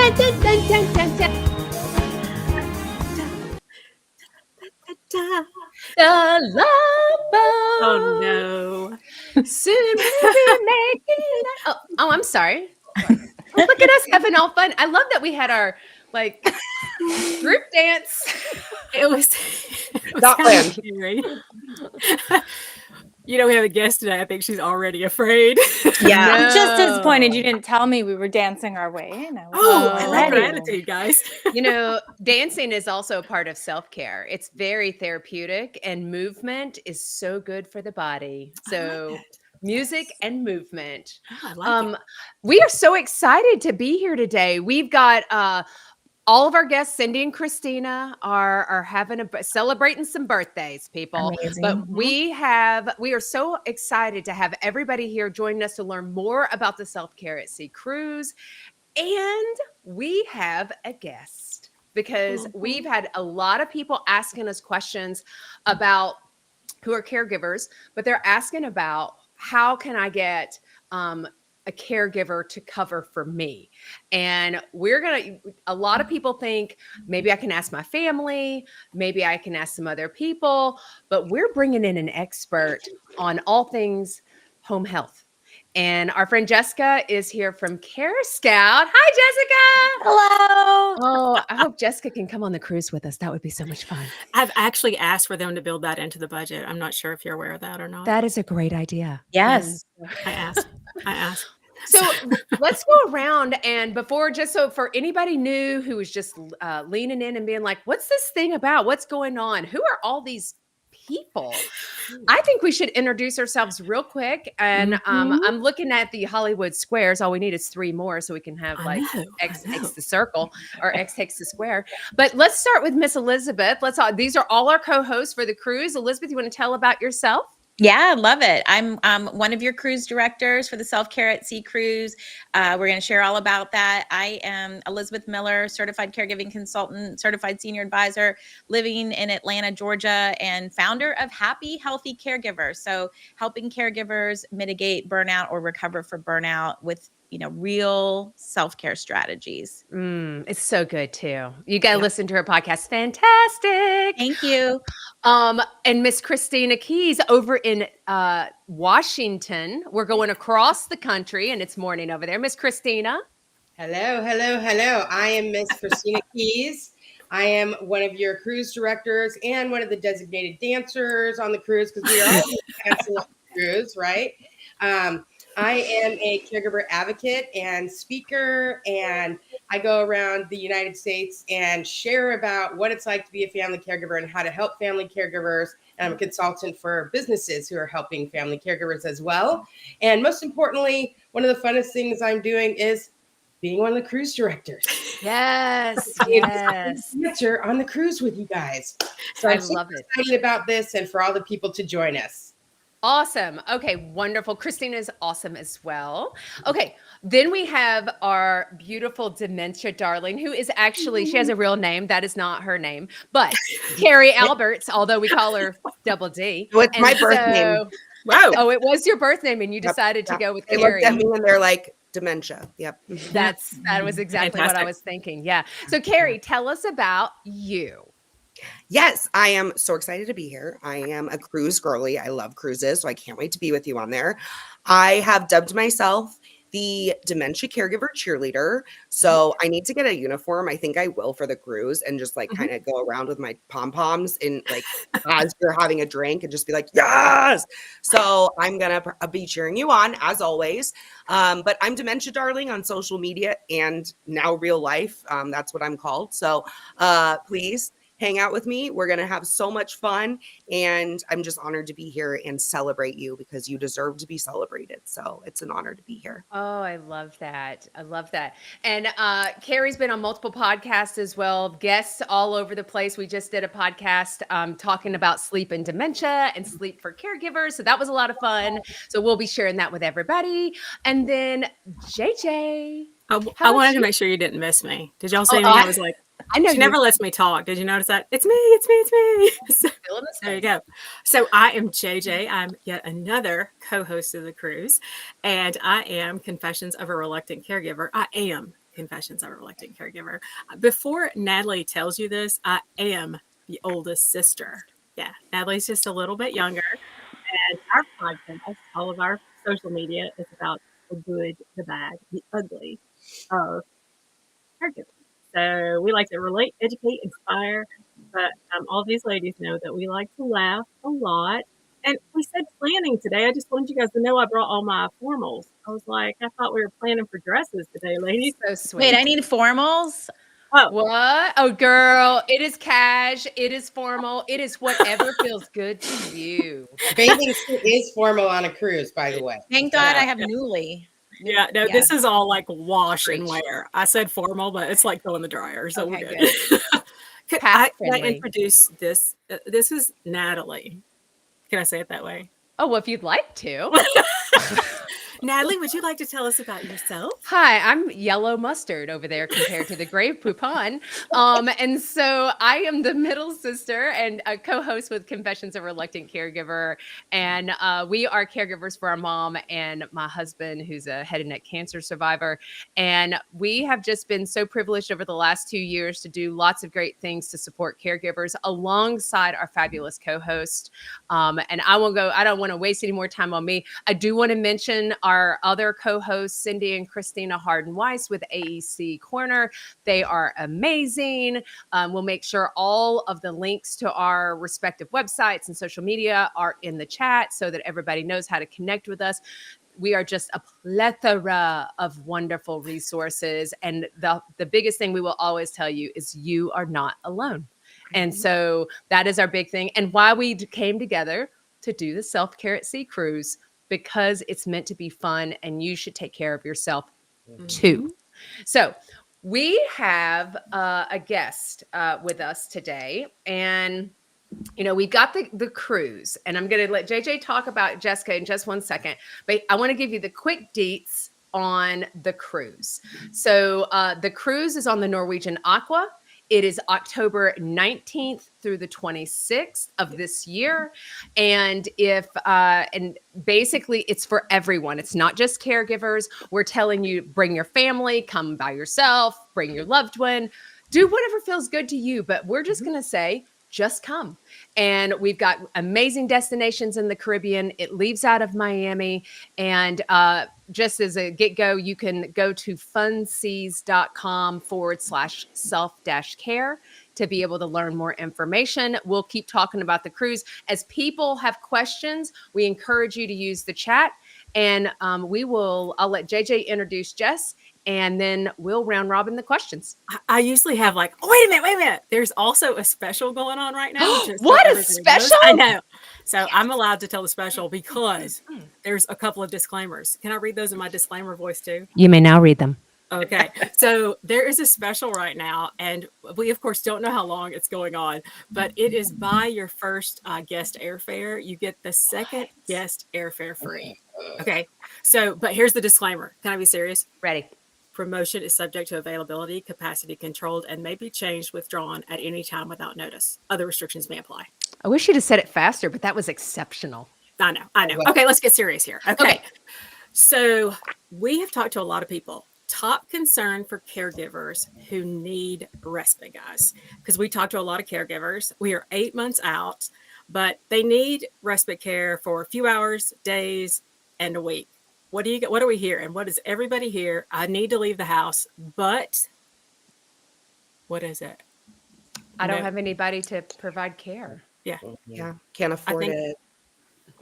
The Love Boat. Oh no! Soon we'll be making it. Oh, I'm sorry. Look at us having all fun. I love that we had our group dance. It was Not planned. scary. We have a guest today. I think she's already afraid. Yeah. I'm just disappointed you didn't tell me we were dancing our way in. I like her ready. attitude, guys. Dancing is also a part of self-care. It's very therapeutic, and movement is so good for the body. So music and movement. Oh, I like it. We are so excited to be here today. We've got all of our guests, Cindy and Christina, are celebrating some birthdays, people. Amazing. But we are so excited to have everybody here joining us to learn more about the self-care at sea cruise. And we have a guest because we've had a lot of people asking us questions about who are caregivers, but they're asking about how can I get a caregiver to cover for me. And a lot of people think maybe I can ask my family, maybe I can ask some other people, but we're bringing in an expert on all things home health. And our friend Jessica is here from Care Scout. Hi, Jessica. Hello. Oh, I hope Jessica can come on the cruise with us. That would be so much fun. I've actually asked for them to build that into the budget. I'm not sure if you're aware of that or not. That is a great idea. Yes. I asked. So let's go around and for anybody new who is just leaning in and being like, what's this thing about? What's going on? Who are all these people? I think we should introduce ourselves real quick. And I'm looking at the Hollywood squares. All we need is 3 more so we can have X takes the circle or X takes the square. But let's start with Miss Elizabeth. These are all our co-hosts for the cruise. Elizabeth, you want to tell about yourself? Yeah, love it. I'm one of your cruise directors for the Self-Care at Sea Cruise. We're going to share all about that. I am Elizabeth Miller, certified caregiving consultant, certified senior advisor, living in Atlanta, Georgia, and founder of Happy Healthy Caregiver. So helping caregivers mitigate burnout or recover from burnout with real self-care strategies. It's so good too. You got to listen to her podcast. Fantastic. Thank you. And Miss Christina Keys over in Washington. We're going across the country and it's morning over there. Miss Christina. Hello. I am Miss Christina Keys. I am one of your cruise directors and one of the designated dancers on the cruise because we are all dancing on the cruise, right? I am a caregiver advocate and speaker, and I go around the United States and share about what it's like to be a family caregiver and how to help family caregivers. And I'm a consultant for businesses who are helping family caregivers as well. And most importantly, one of the funnest things I'm doing is being one of the cruise directors. Yes. Dancer on the cruise with you guys. So I'm super excited about this and for all the people to join us. Awesome. Okay, wonderful. Christina is awesome as well. Okay, then we have our beautiful Dementia Darling, who is actually, she has a real name. That is not her name, but Carrie Alberts, although we call her Double D. What's my birth name? Wow. Oh, it was your birth name and you decided to go with They Carrie. looked at me and they're like, dementia. Yep. That was exactly what I was thinking. Yeah. So Carrie, tell us about you. Yes, I am so excited to be here. I am a cruise girly. I love cruises, so I can't wait to be with you on there. I have dubbed myself the Dementia Caregiver Cheerleader. So I need to get a uniform. I think I will for the cruise and just kind of go around with my pom-poms and as you're having a drink and just be like, yes. So I'm going to be cheering you on as always. But I'm Dementia Darling on social media and now real life. That's what I'm called. So please hang out with me. We're going to have so much fun. And I'm just honored to be here and celebrate you because you deserve to be celebrated. So it's an honor to be here. Oh, I love that. And Carrie's been on multiple podcasts as well. Guests all over the place. We just did a podcast talking about sleep and dementia and sleep for caregivers. So that was a lot of fun. So we'll be sharing that with everybody. And then JJ. I wanted to make sure you didn't miss me. Did y'all see me? I was like, I know she never lets me talk. Did you notice that? It's me. So, there you go. So I am JJ. I'm yet another co-host of the cruise, and I am Confessions of a Reluctant Caregiver. I am Confessions of a Reluctant Caregiver. Before Natalie tells you this, I am the oldest sister. Yeah, Natalie's just a little bit younger. And our podcast, all of our social media is about the good, the bad, the ugly of caregiving. So we like to relate, educate, inspire. But all these ladies know that we like to laugh a lot. And we said planning today. I just wanted you guys to know I brought all my formals. I was like, I thought we were planning for dresses today, ladies. So sweet. Wait, I need formals. Oh, What? Oh, girl, it is cash. It is formal. It is whatever feels good to you. Bathing suit is formal on a cruise, by the way. Thank God I have Newly. yeah. No, Yeah. this is all like wash and Preach. wear. I said formal, but it's like go in the dryer. So Okay, we're good. Can Past I friendly. introduce this? This is Natalie. Can I say it that way? Oh, well, if you'd like to. Natalie, would you like to tell us about yourself? Hi, I'm yellow mustard over there compared to the gray poupon. And so I am the middle sister and a co-host with Confessions of a Reluctant Caregiver. And we are caregivers for our mom and my husband, who's a head and neck cancer survivor. And we have just been so privileged over the last 2 years to do lots of great things to support caregivers alongside our fabulous co-host. And I don't want to waste any more time on me. I do want to mention our other co-hosts, Cindy and Christina Harden-Weiss with AEC Corner. They are amazing. We'll make sure all of the links to our respective websites and social media are in the chat so that everybody knows how to connect with us. We are just a plethora of wonderful resources. And the biggest thing we will always tell you is you are not alone. And so that is our big thing. And why we came together to do the Self-Care at Sea cruise, because it's meant to be fun and you should take care of yourself too. So we have a guest with us today, and we've got the cruise, and I'm going to let JJ talk about Jessica in just 1 second, but I want to give you the quick deets on the cruise. So the cruise is on the Norwegian Aqua. It is October 19th through the 26th of this year. And and basically it's for everyone. It's not just caregivers. We're telling you, bring your family, come by yourself, bring your loved one, do whatever feels good to you. But we're just going to say, just come. And we've got amazing destinations in the Caribbean. It leaves out of Miami. And just as a get-go, you can go to funseas.com/self-care to be able to learn more information. We'll keep talking about the cruise. As people have questions, we encourage you to use the chat. And I'll let JJ introduce Jess, and then we'll round robin the questions. I usually have like, oh, wait a minute. There's also a special going on right now. What, a special? I know. So yes. I'm allowed to tell the special because there's a couple of disclaimers. Can I read those in my disclaimer voice too? You may now read them. Okay. So there is a special right now, and we, of course, don't know how long it's going on, but it is buy your first guest airfare. You get the second guest airfare free. Okay. So, but here's the disclaimer. Can I be serious? Ready. Promotion is subject to availability, capacity controlled, and may be changed, withdrawn at any time without notice. Other restrictions may apply. I wish you'd have said it faster, but that was exceptional. I know. Okay, let's get serious here. Okay. So we have talked to a lot of people. Top concern for caregivers who need respite, guys, because we talk to a lot of caregivers. We are 8 months out, but they need respite care for a few hours, days, and a week. What are we hearing? What is everybody here? I need to leave the house, but what is it? I don't have anybody to provide care. Yeah. Yeah. Can't afford it.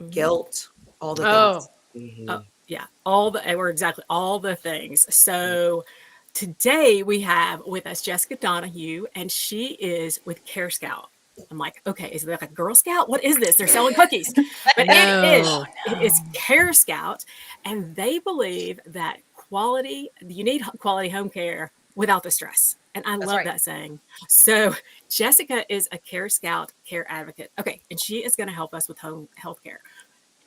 Guilt, all the things. Yeah. All the things. So today we have with us Jessica Donahue, and she is with Care Scout. I'm like, okay, is it like a Girl Scout? What is this? They're selling cookies. But it is Care Scout, and they believe that you need quality home care without the stress. And I love that saying. So Jessica is a Care Scout care advocate. Okay. And she is going to help us with home health care.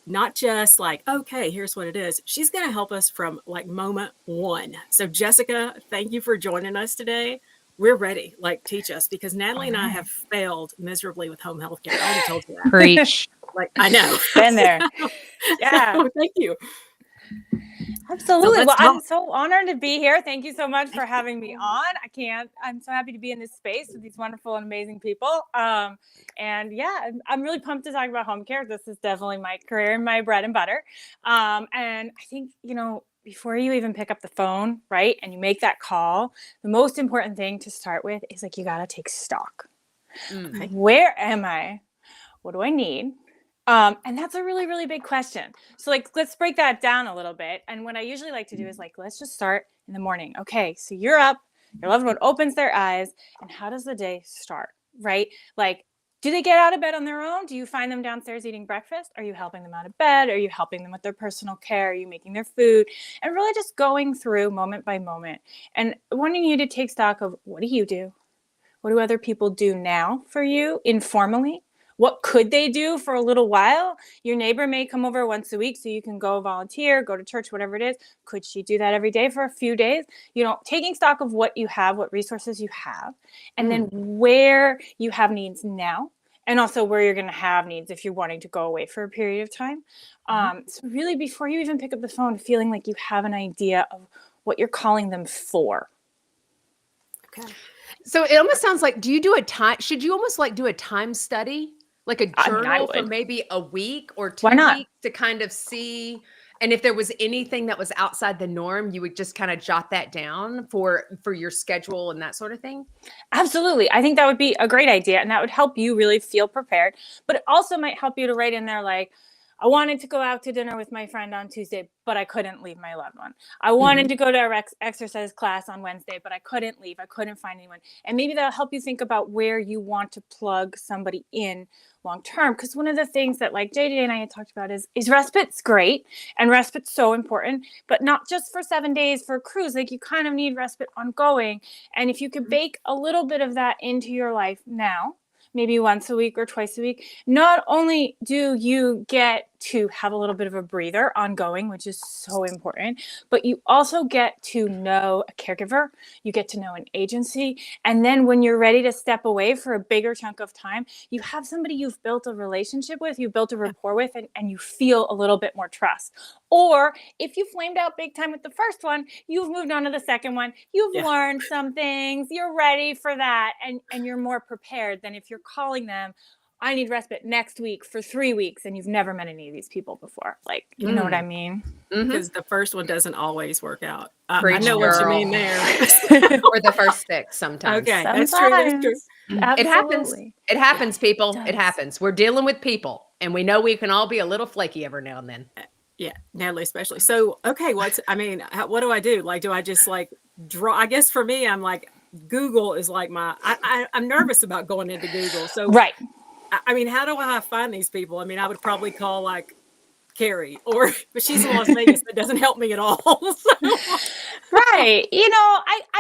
Not just like, okay, here's what it is. She's going to help us from like moment one. So Jessica, thank you for joining us today. We're ready. Like, teach us, because Natalie and I have failed miserably with home health care. I already told you that. Preach. Like, I know. Been there. Yeah. So, thank you. Absolutely. let's Well, I'm talk. so honored to be here. Thank you so much for having me on. I'm so happy to be in this space with these wonderful and amazing people. And yeah, I'm really pumped to talk about home care. This is definitely my career and my bread and butter. And I think, before you even pick up the phone, right, and you make that call, the most important thing to start with is like, you got to take stock. Mm. Where am I? What do I need? And that's a really, really big question. So like, let's break that down a little bit. And what I usually like to do is like, let's just start in the morning. Okay, so you're up, your loved one opens their eyes, and how does the day start, right? Like, do they get out of bed on their own? Do you find them downstairs eating breakfast? Are you helping them out of bed? Are you helping them with their personal care? Are you making their food? And really just going through moment by moment and wanting you to take stock of, what do you do? What do other people do now for you informally? What could they do for a little while? Your neighbor may come over once a week so you can go volunteer, go to church, whatever it is. Could she do that every day for a few days? Taking stock of what you have, what resources you have, and then where you have needs now, and also where you're going to have needs if you're wanting to go away for a period of time. So really, before you even pick up the phone, feeling like you have an idea of what you're calling them for. Okay. So it almost sounds like, do you do should you almost like do a time study? Like a I mean, I journal for would. maybe a week or Why 2 not? weeks to kind of see, and if there was anything that was outside the norm, you would just kind of jot that down for your schedule and that sort of thing? Absolutely. I think that would be a great idea, and that would help you really feel prepared. But it also might help you to write in there like, I wanted to go out to dinner with my friend on Tuesday, but I couldn't leave my loved one. I wanted to go to a exercise class on Wednesday, but I couldn't leave. I couldn't find anyone. And maybe that'll help you think about where you want to plug somebody in long term. Because one of the things that like JJ and I had talked about is respite's great, and respite's so important, but not just for 7 days for a cruise. Like, you kind of need respite ongoing. And if you could bake a little bit of that into your life now, maybe once a week or twice a week, not only do you get to have a little bit of a breather ongoing, which is so important, but you also get to know a caregiver, you get to know an agency, and then when you're ready to step away for a bigger chunk of time, you have somebody you've built a relationship with, you've built a rapport with, and you feel a little bit more trust. Or if you flamed out big time with the first one, you've moved on to the second one, you've learned some things, you're ready for that, and you're more prepared than if you're calling them, I need respite next week for 3 weeks, and you've never met any of these people before. Like, you know what I mean? Because the first one doesn't always work out. I Preach, know what you girl. mean there. Or the first 6 sometimes. Okay, that's true. That's true. Sometimes. It happens. Absolutely. It happens, people. It It does. happens. We're dealing with people, and we know we can all be a little flaky every now and then. Yeah, Natalie especially. So, okay, what do I do? Like, do I just like draw? I guess for me, I'm like, Google is like I'm nervous about going into Google. So, Right. I mean, how do I find these people? I mean, I would probably call like Carrie, but she's in Las Vegas. That doesn't help me at all. Right.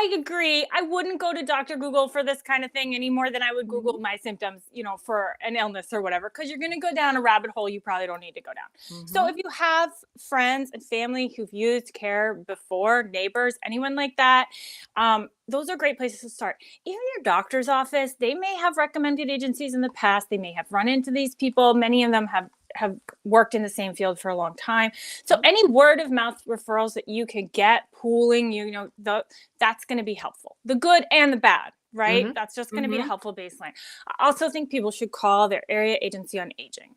I agree. I wouldn't go to Dr. Google for this kind of thing any more than I would Google my symptoms, for an illness or whatever, because you're going to go down a rabbit hole you probably don't need to go down. So if you have friends and family who've used care before, neighbors, anyone like that, those are great places to start. Even your doctor's office, they may have recommended agencies in the past. They may have run into these people. Many of them have worked in the same field for a long time. So any word of mouth referrals that you can get, pooling, that's going to be helpful. The good and the bad, right? That's just going to be a helpful baseline. I also think people should call their area agency on aging.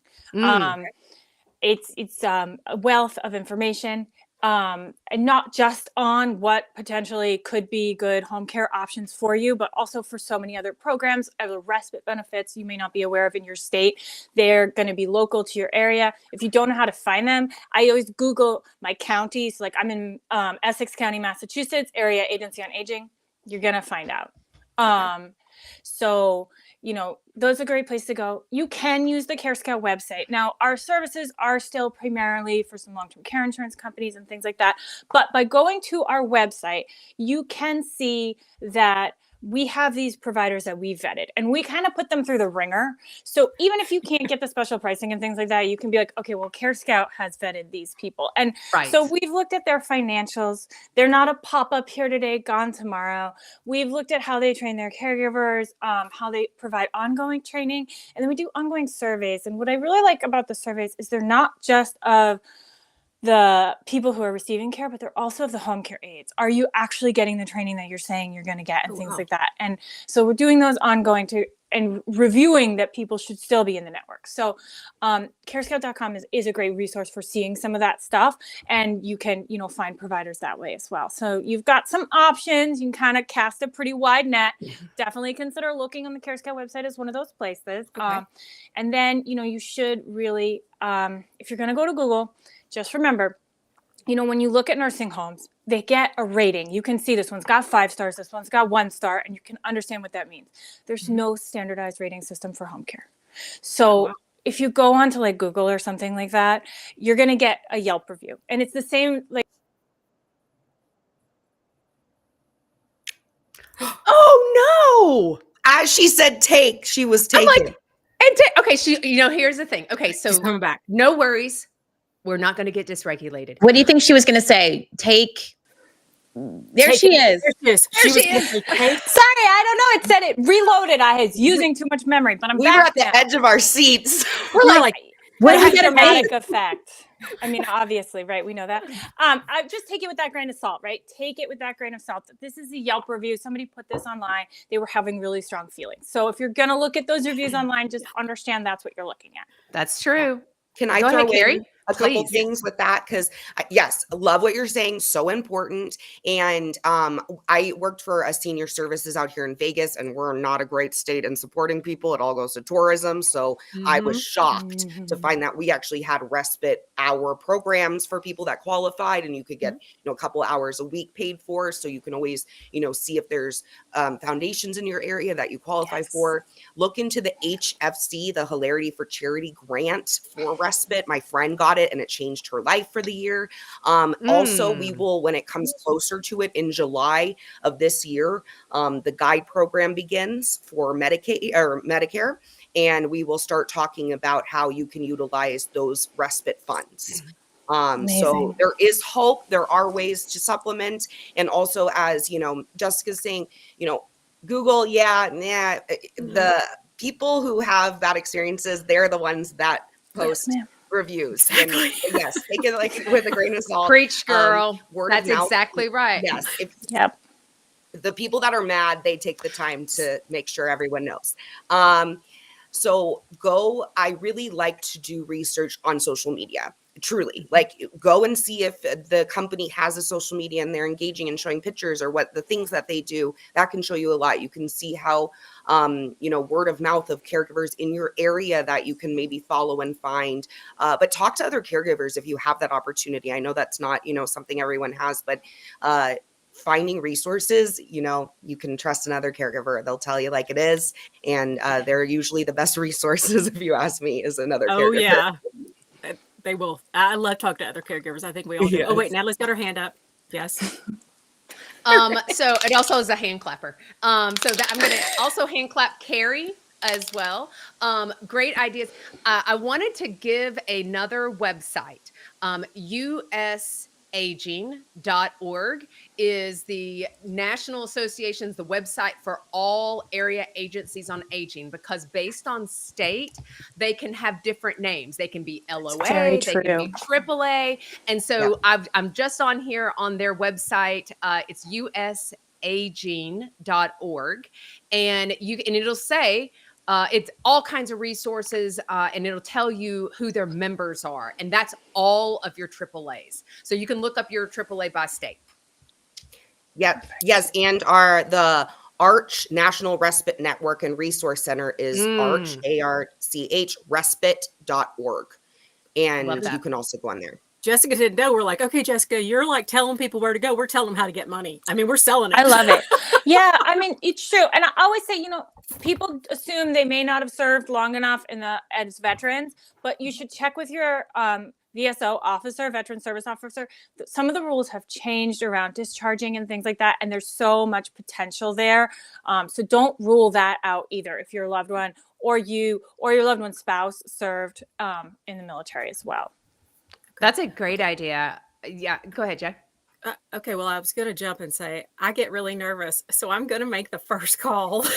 It's a wealth of information. And not just on what potentially could be good home care options for you, but also for so many other programs, other respite benefits you may not be aware of in your state. They're going to be local to your area. If you don't know how to find them, I always Google my counties. Like, I'm in Essex County, Massachusetts, area agency on aging. You're going to find out. So, those are a great place to go. You can use the Care Scout website. Now, our services are still primarily for some long-term care insurance companies and things like that. But by going to our website, you can see that we have these providers that we vetted, and we kind of put them through the ringer. So even if you can't get the special pricing and things like that, you can be like, okay, well, Care Scout has vetted these people. And so we've looked at their financials. They're not a pop-up here today, gone tomorrow. We've looked at how they train their caregivers, how they provide ongoing training, and then we do ongoing surveys. And what I really like about the surveys is they're not just of the people who are receiving care, but they're also the home care aides. Are you actually getting the training that you're saying you're going to get and things like that? And so we're doing those ongoing and reviewing that people should still be in the network. So carescout.com is a great resource for seeing some of that stuff. And you can, find providers that way as well. So you've got some options. You can kind of cast a pretty wide net. Definitely consider looking on the CareScout website as one of those places. Okay. And then, you should really, if you're going to go to Google, just remember, when you look at nursing homes, they get a rating. You can see this one's got 5 stars, this one's got 1 star, and you can understand what that means. There's no standardized rating system for home care. So if you go onto like Google or something like that, you're going to get a Yelp review. And it's the same like. Oh no! As she said, she was taking. I'm like, okay, here's the thing. Okay, so She's coming back. No worries. We're not going to get dysregulated. What do you think she was going to say? There she is. There she is. Sorry, I don't know. It said it reloaded. I was using too much memory, but we back were at now. the edge of our seats. We're like, what has dramatic effect? I mean, obviously, right? We know that. I just take it with that grain of salt, right? Take it with that grain of salt. This is a Yelp review. Somebody put this online. They were having really strong feelings. So if you're going to look at those reviews online, just understand that's what you're looking at. That's true. Can I Go throw ahead, Carrie? in a couple things with that? Because yes, I love what you're saying. So important. And I worked for a senior services out here in Vegas, and we're not a great state in supporting people. It all goes to tourism. So I was shocked to find that we actually had respite hour programs for people that qualified, and you could get a couple hours a week paid for. So you can always see if there's foundations in your area that you qualify for. Look into the HFC, the Hilarity for Charity grant for respite. My friend got it, and it changed her life for the year. Also, we will, when it comes closer to it in July of this year, the guide program begins for Medicaid or Medicare, and we will start talking about how you can utilize those respite funds. So there is hope. There are ways to supplement. And also, as Jessica's saying, Google, the people who have bad experiences, they're the ones that post reviews. And yes, take it like with a grain of salt. Preach, girl. Word That's of mouth. exactly right. Yes. The people that are mad, they take the time to make sure everyone knows. So I really like to do research on social media. Truly, like go and see if the company has a social media and they're engaging and showing pictures or what the things that they do. That can show you a lot. You can see how, word of mouth of caregivers in your area that you can maybe follow and find. But talk to other caregivers if you have that opportunity. I know that's not, something everyone has, but finding resources, you can trust another caregiver. They'll tell you like it is. And they're usually the best resources, if you ask me, is another caregiver. Oh, yeah. They will. I love talking to other caregivers. I think we all do. Yes. Oh, wait, Natalie's got her hand up. Yes. So it also is a hand clapper. So that I'm going to also hand clap Carrie as well. Great ideas. I wanted to give another website. usaging.org is the national association's the website for all area agencies on aging, because based on state, they can have different names. They can be LOA, they can be AAA. And so I'm just on here on their website. It's usaging.org. And it'll say, it's all kinds of resources, and it'll tell you who their members are. And that's all of your AAAs. So you can look up your AAA by state. Yep. Yes. And the ARCH National Respite Network and Resource Center is ARCH, ARCH, respite.org. And you can also go on there. Jessica didn't know. We're like, okay, Jessica, you're like telling people where to go. We're telling them how to get money. I mean, we're selling it. I love it. Yeah, I mean, it's true. And I always say, people assume they may not have served long enough as veterans, but you should check with your VSO officer, veteran service officer. Some of the rules have changed around discharging and things like that. And there's so much potential there. So don't rule that out either if your loved one or your loved one's spouse served in the military as well. That's a great idea. Yeah, go ahead, Jay. Okay, well, I was going to jump and say, I get really nervous, so I'm going to make the first call.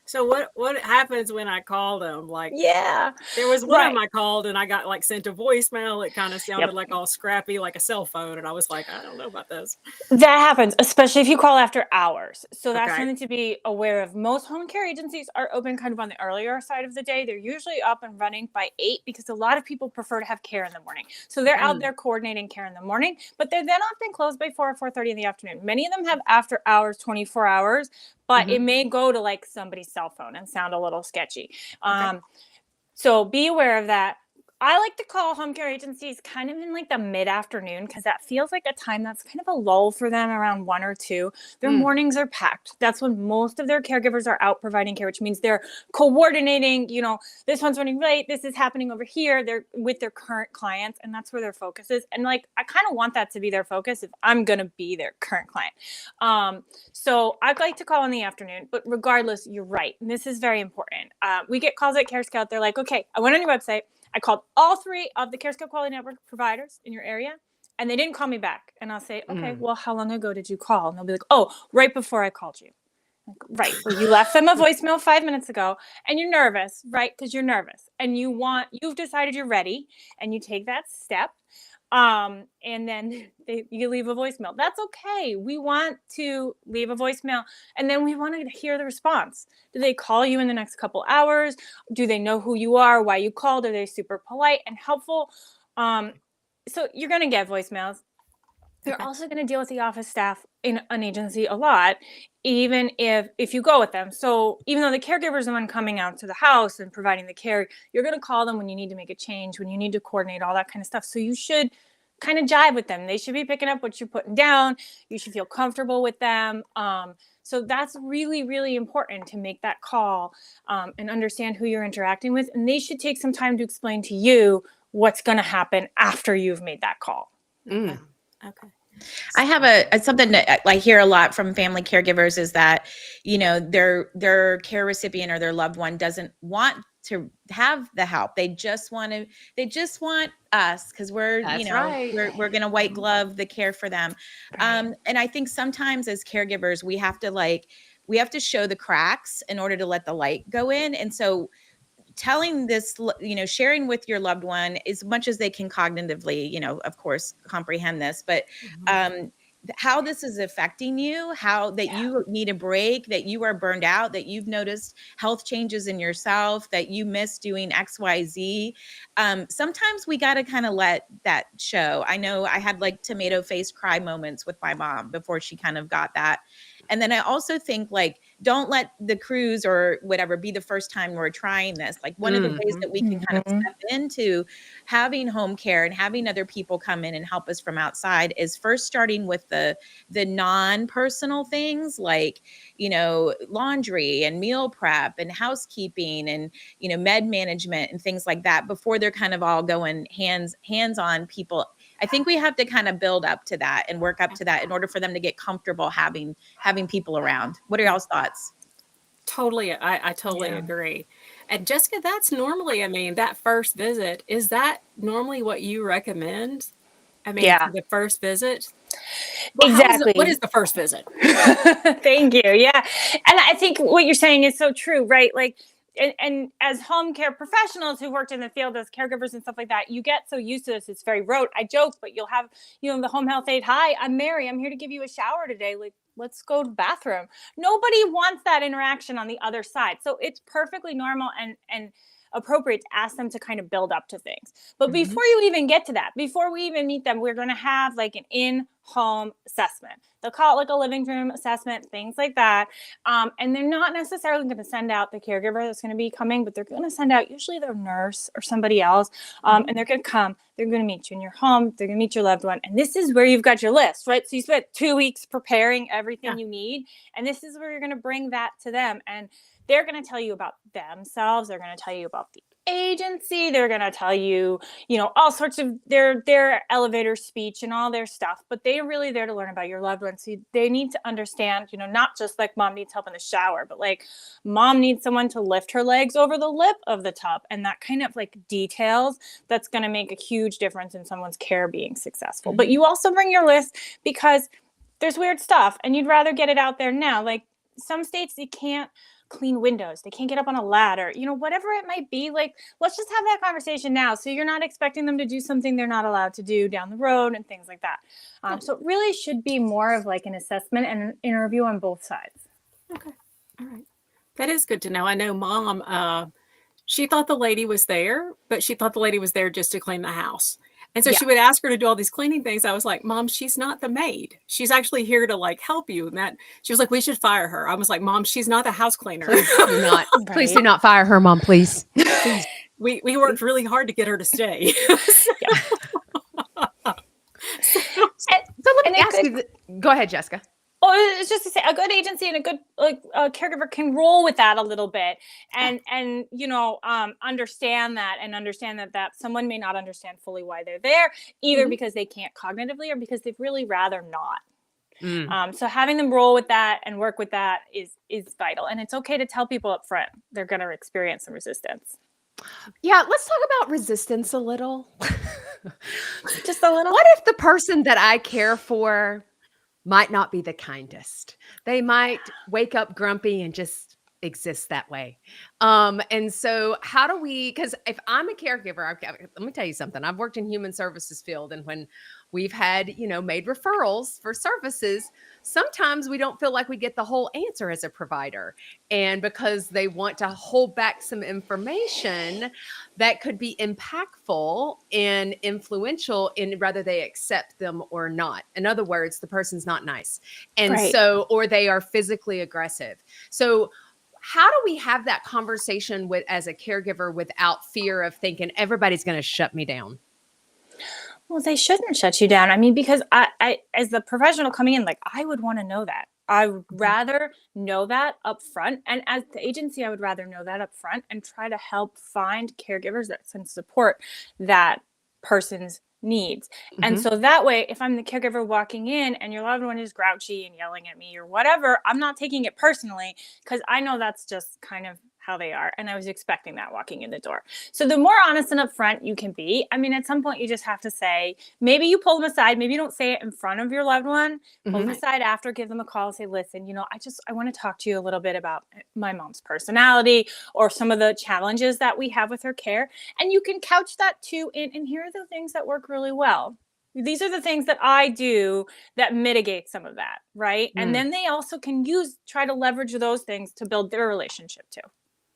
So what happens when I call them? Like, Yeah. there was one Right. time I called and I got like sent a voicemail. It kind of sounded Yep. like all scrappy, like a cell phone. And I was like, I don't know about this. That happens, especially if you call after hours. So that's Okay. something to be aware of. Most home care agencies are open kind of on the earlier side of the day. They're usually up and running by 8 because a lot of people prefer to have care in the morning. So they're out there coordinating care in the morning, but they're then often closed by 4 or 4:30 in the afternoon. Many of them have after hours, 24 hours, but it may go to like somebody's cell phone and sound a little sketchy. So be aware of that. I like to call home care agencies kind of in like the mid-afternoon because that feels like a time that's kind of a lull for them around 1 or 2. Their mornings are packed. That's when most of their caregivers are out providing care, which means they're coordinating, this one's running late, this is happening over here. They're with their current clients, and that's where their focus is. And like, I kind of want that to be their focus if I'm going to be their current client. So I'd like to call in the afternoon, but regardless, you're right. And this is very important. We get calls at Care Scout. They're like, okay, I went on your website. I called all 3 of the Care Scout Quality Network providers in your area, and they didn't call me back. And I'll say, okay, well, how long ago did you call? And they'll be like, oh, right before I called you. Like, right. Well, you left them a voicemail 5 minutes ago, and you're nervous, right? Because you're nervous, and you've decided you're ready, and you take that step. And then you leave a voicemail. That's okay. We want to leave a voicemail, and then we want to hear the response. Do they call you in the next couple hours? Do they know who you are, why you called? Are they super polite and helpful? So you're going to get voicemails. You're also going to deal with the office staff in an agency a lot, even if you go with them. So even though the caregiver is the one coming out to the house and providing the care, you're going to call them when you need to make a change, when you need to coordinate all that kind of stuff. So you should kind of jive with them. They should be picking up what you're putting down. You should feel comfortable with them. So that's really, really important to make that call and understand who you're interacting with. And they should take some time to explain to you what's going to happen after you've made that call. Okay. I have something that I hear a lot from family caregivers is that, their care recipient or their loved one doesn't want to have the help. They just want us because we're, That's right. we're going to white glove the care for them. And I think sometimes as caregivers, we have to show the cracks in order to let the light go in. And so telling this, sharing with your loved one as much as they can cognitively, of course, comprehend this, but how this is affecting you, how that you need a break, that you are burned out, that you've noticed health changes in yourself, that you miss doing X, Y, Z. Sometimes we got to kind of let that show. I know I had like tomato face cry moments with my mom before she kind of got that. And then I also think don't let the cruise or whatever be the first time we're trying this. Like one of the ways that we can kind of step into having home care and having other people come in and help us from outside is first starting with the non-personal things like, laundry and meal prep and housekeeping and, med management and things like that before they're kind of all going hands-on people. I think we have to kind of build up to that and work up to that in order for them to get comfortable having people around. What are y'all's thoughts? Totally. I totally agree. And Jessica, that's normally, that first visit, is that normally what you recommend? For the first visit? Well, Exactly. What is the first visit? Thank you. Yeah. And I think what you're saying is so true, right? Like, and as home care professionals who worked in the field as caregivers and stuff like that, you get so used to this. It's very rote. I joke, but you'll have, the home health aide. Hi, I'm Mary. I'm here to give you a shower today. Like, let's go to the bathroom. Nobody wants that interaction on the other side. So it's perfectly normal and appropriate to ask them to kind of build up to things. But before you even get to that, before we even meet them, we're going to have like an in-home assessment. They'll call it like a living room assessment, things like that. And they're not necessarily going to send out the caregiver that's going to be coming, but they're going to send out usually their nurse or somebody else. And they're going to come, they're going to meet you in your home. They're going to meet your loved one. And this is where you've got your list, right? So you spent 2 weeks preparing everything you need. And this is where you're going to bring that to them. And they're going to tell you about themselves. They're going to tell you about the agency. They're going to tell you, all sorts of their elevator speech and all their stuff, but they're really there to learn about your loved ones. So they need to understand, not just like mom needs help in the shower, but like mom needs someone to lift her legs over the lip of the tub, and that kind of like details that's going to make a huge difference in someone's care being successful. But you also bring your list because there's weird stuff and you'd rather get it out there now. Like some states, you can't clean windows. They can't get up on a ladder, whatever it might be. Like, let's just have that conversation now. So you're not expecting them to do something they're not allowed to do down the road and things like that. So it really should be more of like an assessment and an interview on both sides. Okay. All right. That is good to know. I know Mom, she thought the lady was there, but she thought the lady was there just to clean the house. And so she would ask her to do all these cleaning things. I was like, Mom, she's not the maid. She's actually here to like help you. And that she was like, we should fire her. I was like, Mom, she's not a house cleaner. Please do not. Please do not fire her, Mom, please. We worked really hard to get her to stay. So let me ask you, go ahead, Jessica. Oh, it's just to say a good agency and a good caregiver can roll with that a little bit and understand that someone may not understand fully why they're there, either because they can't cognitively or because they'd really rather not. So having them roll with that and work with that is vital. And it's okay to tell people up front they're going to experience some resistance. Yeah, let's talk about resistance a little. Just a little. What if the person that I care for might not be the kindest? They might wake up grumpy and just exist that way. And so how do we, because if I'm a caregiver, let me tell you something. I've worked in human services field, and when we've had, made referrals for services, sometimes we don't feel like we get the whole answer as a provider. And because they want to hold back some information that could be impactful and influential in whether they accept them or not. In other words, the person's not nice. And so, or they are physically aggressive. So how do we have that conversation as a caregiver without fear of thinking everybody's going to shut me down? Well, they shouldn't shut you down. I mean, because I as the professional coming in, like, I would want to know that. I would rather know that up front. And as the agency, I would rather know that up front and try to help find caregivers that can support that person's needs. And so that way, if I'm the caregiver walking in and your loved one is grouchy and yelling at me or whatever, I'm not taking it personally, because I know that's just kind of how they are. And I was expecting that walking in the door. So the more honest and upfront you can be, I mean, at some point you just have to say, maybe you pull them aside, maybe you don't say it in front of your loved one, pull them aside after, give them a call, say, listen, I want to talk to you a little bit about my mom's personality or some of the challenges that we have with her care. And you can couch that too and here are the things that work really well. These are the things that I do that mitigate some of that, right? And then they also can try to leverage those things to build their relationship too.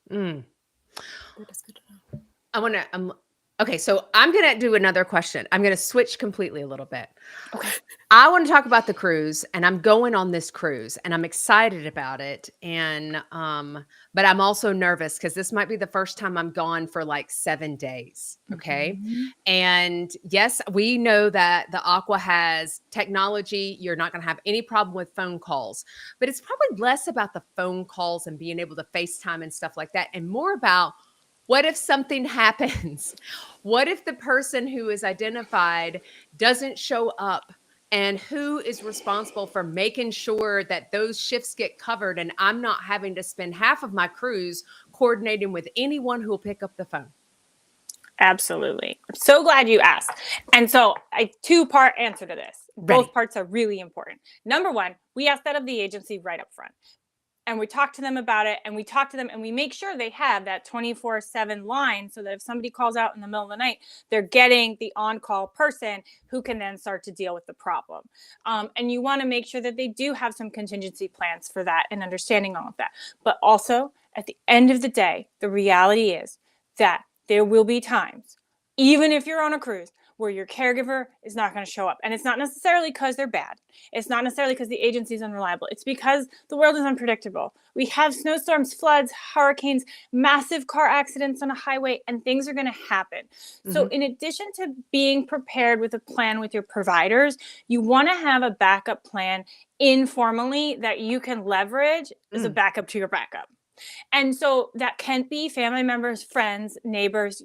That's good to know. Okay, so I'm going to do another question. I'm going to switch completely a little bit. Okay. I want to talk about the cruise, and I'm going on this cruise and I'm excited about it. And, but I'm also nervous because this might be the first time I'm gone for like 7 days. Okay. And yes, we know that the Aqua has technology. You're not going to have any problem with phone calls, but it's probably less about the phone calls and being able to FaceTime and stuff like that, and more about, what if something happens? What if the person who is identified doesn't show up? And who is responsible for making sure that those shifts get covered and I'm not having to spend half of my cruise coordinating with anyone who will pick up the phone? Absolutely. I'm so glad you asked. And so a 2-part answer to this. Both parts are really important. Number one, we ask that of the agency right up front. And we talk to them about it, and we talk to them and we make sure they have that 24/7 line so that if somebody calls out in the middle of the night, they're getting the on-call person who can then start to deal with the problem. And you want to make sure that they do have some contingency plans for that and understanding all of that. But also, at the end of the day, the reality is that there will be times, even if you're on a cruise, where your caregiver is not going to show up. And it's not necessarily because they're bad. It's not necessarily because the agency is unreliable. It's because the world is unpredictable. We have snowstorms, floods, hurricanes, massive car accidents on a highway, and things are going to happen. So in addition to being prepared with a plan with your providers, you want to have a backup plan informally that you can leverage as a backup to your backup. And so that can be family members, friends, neighbors,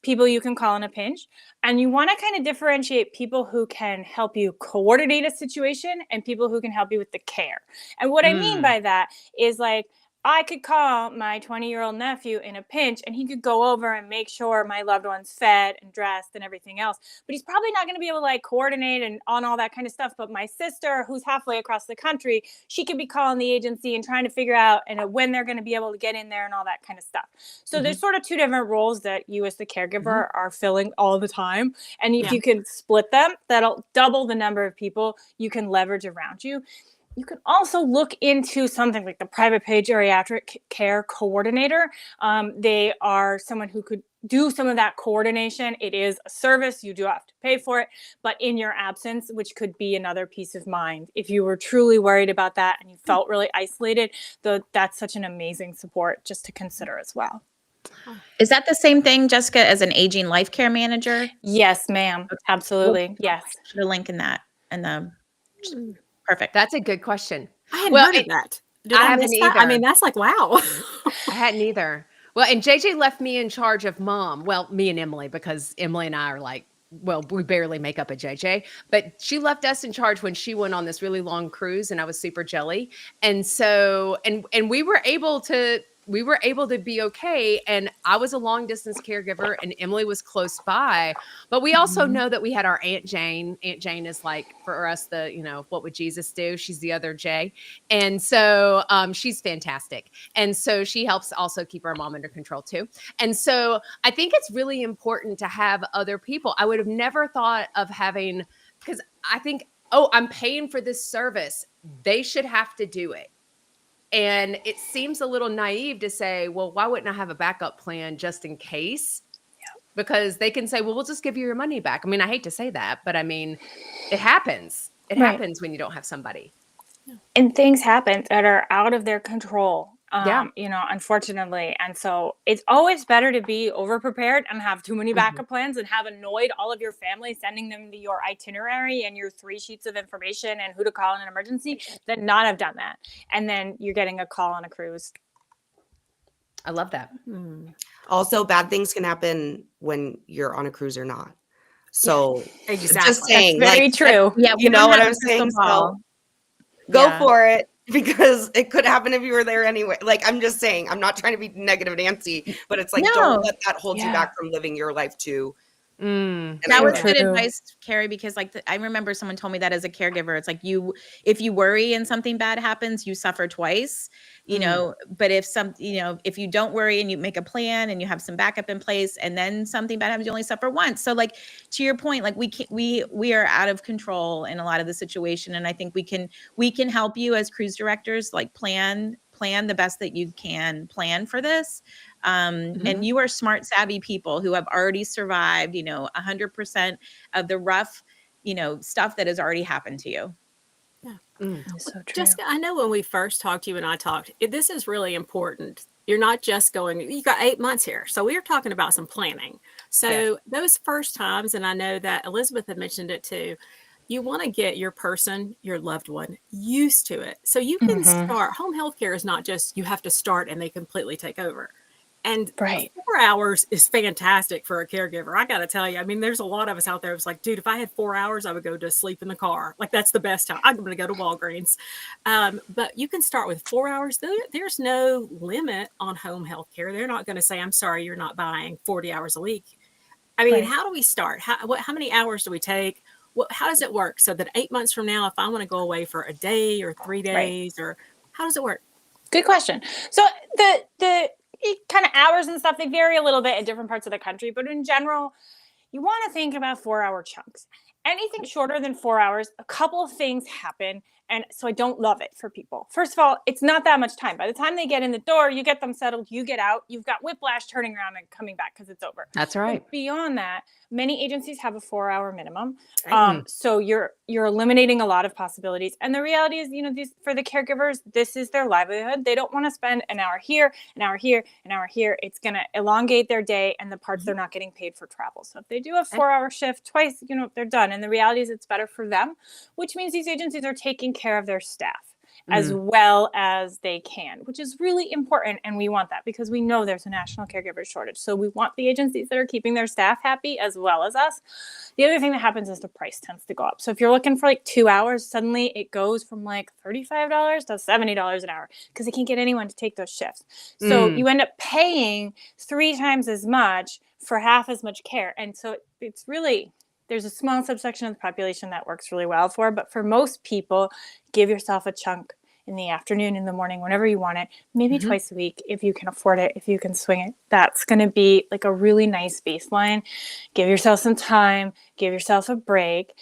people you can call in a pinch. And you want to kind of differentiate people who can help you coordinate a situation and people who can help you with the care. And what I mean by that is, like, I could call my 20-year-old nephew in a pinch and he could go over and make sure my loved one's fed and dressed and everything else. But he's probably not going to be able to like coordinate and on all that kind of stuff. But my sister, who's halfway across the country, she could be calling the agency and trying to figure out when they're going to be able to get in there and all that kind of stuff. So there's sort of two different roles that you as the caregiver are filling all the time. And if you can split them, that'll double the number of people you can leverage around you. You can also look into something like the private pay geriatric care coordinator. They are someone who could do some of that coordination. It is a service. You do have to pay for it, but in your absence, which could be another peace of mind. If you were truly worried about that and you felt really isolated, that's such an amazing support just to consider as well. Is that the same thing, Jessica, as an aging life care manager? Yes, ma'am. Absolutely. Yes. Put a link in that. And perfect. That's a good question. I hadn't heard of that. Did I I haven't miss that? I either. mean, that's like, wow. I hadn't either. Well, and JJ left me in charge of mom. Well, me and Emily, because Emily and I are like, well, we barely make up a JJ, but she left us in charge when she went on this really long cruise and I was super jelly. And so, and we were able to be okay. And I was a long distance caregiver and Emily was close by, but we also know that we had our Aunt Jane. Aunt Jane is like for us, what would Jesus do? She's the other J. And so she's fantastic. And so she helps also keep our mom under control too. And so I think it's really important to have other people. I would have never thought of having, because I think, I'm paying for this service. They should have to do it. And it seems a little naive to say, well, why wouldn't I have a backup plan just in case? Because they can say, well, we'll just give you your money back. I mean, I hate to say that, but I mean, it happens. It happens when you don't have somebody. And things happen that are out of their control. Unfortunately. And so it's always better to be overprepared and have too many backup plans and have annoyed all of your family, sending them your itinerary and your 3 sheets of information and who to call in an emergency than not have done that. And then you're getting a call on a cruise. I love that. Also, bad things can happen when you're on a cruise or not. So Exactly. just saying, That's very true. Yeah, you know what I'm saying? So go for it, because it could happen if you were there anyway. Like, I'm just saying, I'm not trying to be negative Nancy, but it's like, don't let that hold you back from living your life too. That was good advice, Carrie, because I remember someone told me that as a caregiver, it's like if you worry and something bad happens, you suffer twice, but if you don't worry and you make a plan and you have some backup in place and then something bad happens, you only suffer once. So like, to your point, like we are out of control in a lot of the situation. And I think we can help you as cruise directors, like plan the best that you can plan for this. And you are smart, savvy people who have already survived, 100% of the rough, stuff that has already happened to you. Yeah. So true. Jessica, I know when we first talked, you and I talked, this is really important. You're not just you got 8 months here. So we are talking about some planning. So those first times, and I know that Elizabeth had mentioned it too, you want to get your person, your loved one, used to it. So you can start. Home health care is not just you have to start and they completely take over. And 4 hours is fantastic for a caregiver. I got to tell you, I mean, there's a lot of us out there. It's like, dude, if I had 4 hours, I would go to sleep in the car. Like, that's the best time. I'm going to go to Walgreens. But you can start with 4 hours. There's no limit on home health care. They're not going to say, I'm sorry, you're not buying 40 hours a week. I mean, how do we start? How many hours do we take? How does it work? So that 8 months from now, if I want to go away for a day or 3 days, or how does it work? Good question. So the kind of hours and stuff, they vary a little bit in different parts of the country, but in general, you want to think about 4-hour chunks. Anything shorter than 4 hours, a couple of things happen. And so I don't love it for people. First of all, it's not that much time. By the time they get in the door, you get them settled, you get out, you've got whiplash turning around and coming back because it's over. That's right. But beyond that, many agencies have a 4-hour minimum. So you're eliminating a lot of possibilities. And the reality is, for the caregivers, this is their livelihood. They don't want to spend an hour here, an hour here, an hour here. It's going to elongate their day and the parts they're not getting paid for travel. So if they do a 4-hour shift twice, they're done. And the reality is it's better for them, which means these agencies are taking care of their staff. as well as they can, which is really important. And we want that because we know there's a national caregiver shortage. So we want the agencies that are keeping their staff happy as well as us. The other thing that happens is the price tends to go up. So if you're looking for like 2 hours, suddenly it goes from like $35 to $70 an hour because they can't get anyone to take those shifts. So you end up paying 3 times as much for half as much care. And so it's really, there's a small subsection of the population that works really well for, but for most people, give yourself a chunk in the afternoon, in the morning, whenever you want it, maybe twice a week, if you can afford it, if you can swing it. That's going to be like a really nice baseline. Give yourself some time, give yourself a break.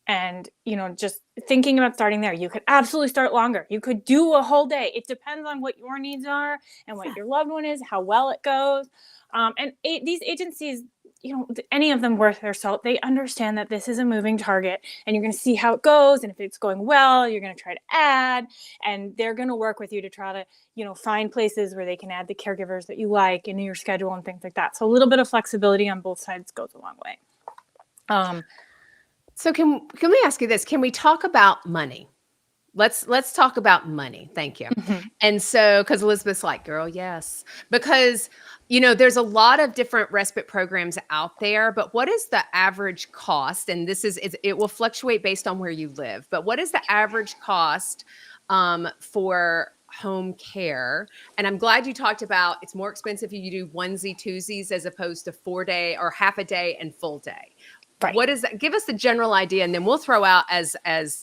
And, you know, just thinking about starting there, you could absolutely start longer. You could do a whole day. It depends on what your needs are and what your loved one is, how well it goes. And these agencies, you know, any of them worth their salt, they understand that this is a moving target and you're going to see how it goes. And if it's going well, you're going to try to add, and they're going to work with you to try to, you know, find places where they can add the caregivers that you like in your schedule and things like that. So a little bit of flexibility on both sides goes a long way. So can we ask you this? Can we talk about money? Let's talk about money. Thank you. And so, because Elizabeth's like, girl, yes. Because, you know, there's a lot of different respite programs out there, but what is the average cost? And it will fluctuate based on where you live, but what is the average cost for home care? And I'm glad you talked about it's more expensive if you do onesie twosies as opposed to 4-day or half a day and full day. Right. What is that? Give us the general idea, and then we'll throw out as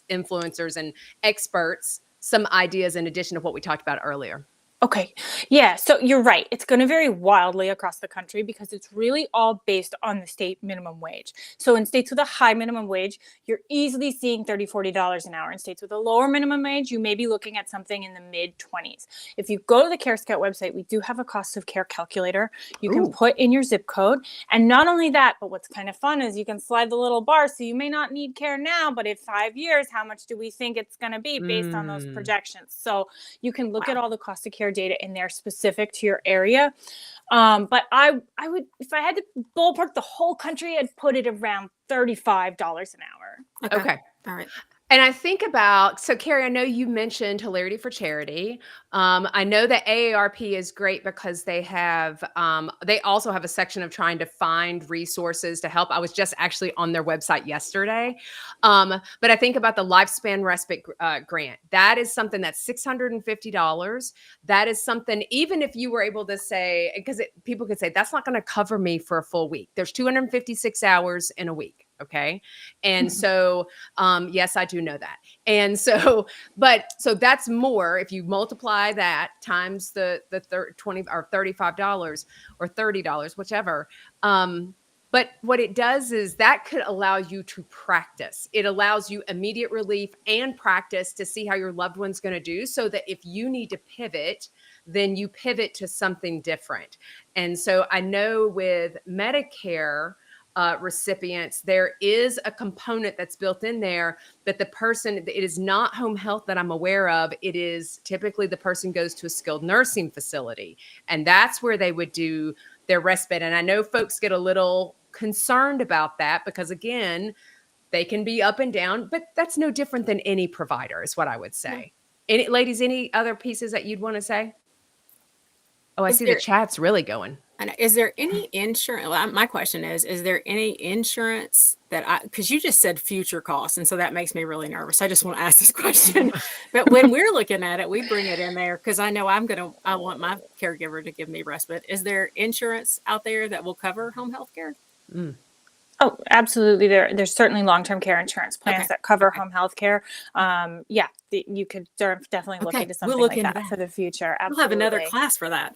influencers and experts some ideas in addition to what we talked about earlier. Okay. Yeah. So you're right. It's going to vary wildly across the country because it's really all based on the state minimum wage. So in states with a high minimum wage, you're easily seeing $30, $40 an hour. In states with a lower minimum wage, you may be looking at something in the mid 20s. If you go to the Care Scout website, we do have a cost of care calculator. You can put in your zip code. And not only that, but what's kind of fun is you can slide the little bar. So you may not need care now, but in 5 years, how much do we think it's going to be based on those projections? So you can look at all the cost of care data in there specific to your area. But I would, if I had to ballpark the whole country, I'd put it around $35 an hour. Okay. All right. And I think about, so Carrie, I know you mentioned Hilarity for Charity. I know that AARP is great because they also have a section of trying to find resources to help. I was just actually on their website yesterday. But I think about the Lifespan Respite Grant. That is something that's $650. That is something, even if you were able to say, because people could say, that's not going to cover me for a full week. There's 256 hours in a week. Okay. And so, yes, I do know that. And so, so that's more if you multiply that times the 20 or $35 or $30, whichever. But what it does is that could allow you to practice. It allows you immediate relief and practice to see how your loved one's going to do, so that if you need to pivot, then you pivot to something different. And so I know with Medicare, recipients, there is a component that's built in there, but it is not home health that I'm aware of. It is typically the person goes to a skilled nursing facility, and that's where they would do their respite. And I know folks get a little concerned about that because, again, they can be up and down, but that's no different than any provider is what I would say. Ladies, any other pieces that you'd want to say? Oh, I see the chat's really going. And is there any insurance? Well, my question is there any insurance because you just said future costs. And so that makes me really nervous. I just want to ask this question. But when we're looking at it, we bring it in there because I know I want my caregiver to give me respite. Is there insurance out there that will cover home health care? Oh, absolutely. There's certainly long-term care insurance plans that cover home health care. You could definitely look into something like that for the future. Absolutely. We'll have another class for that.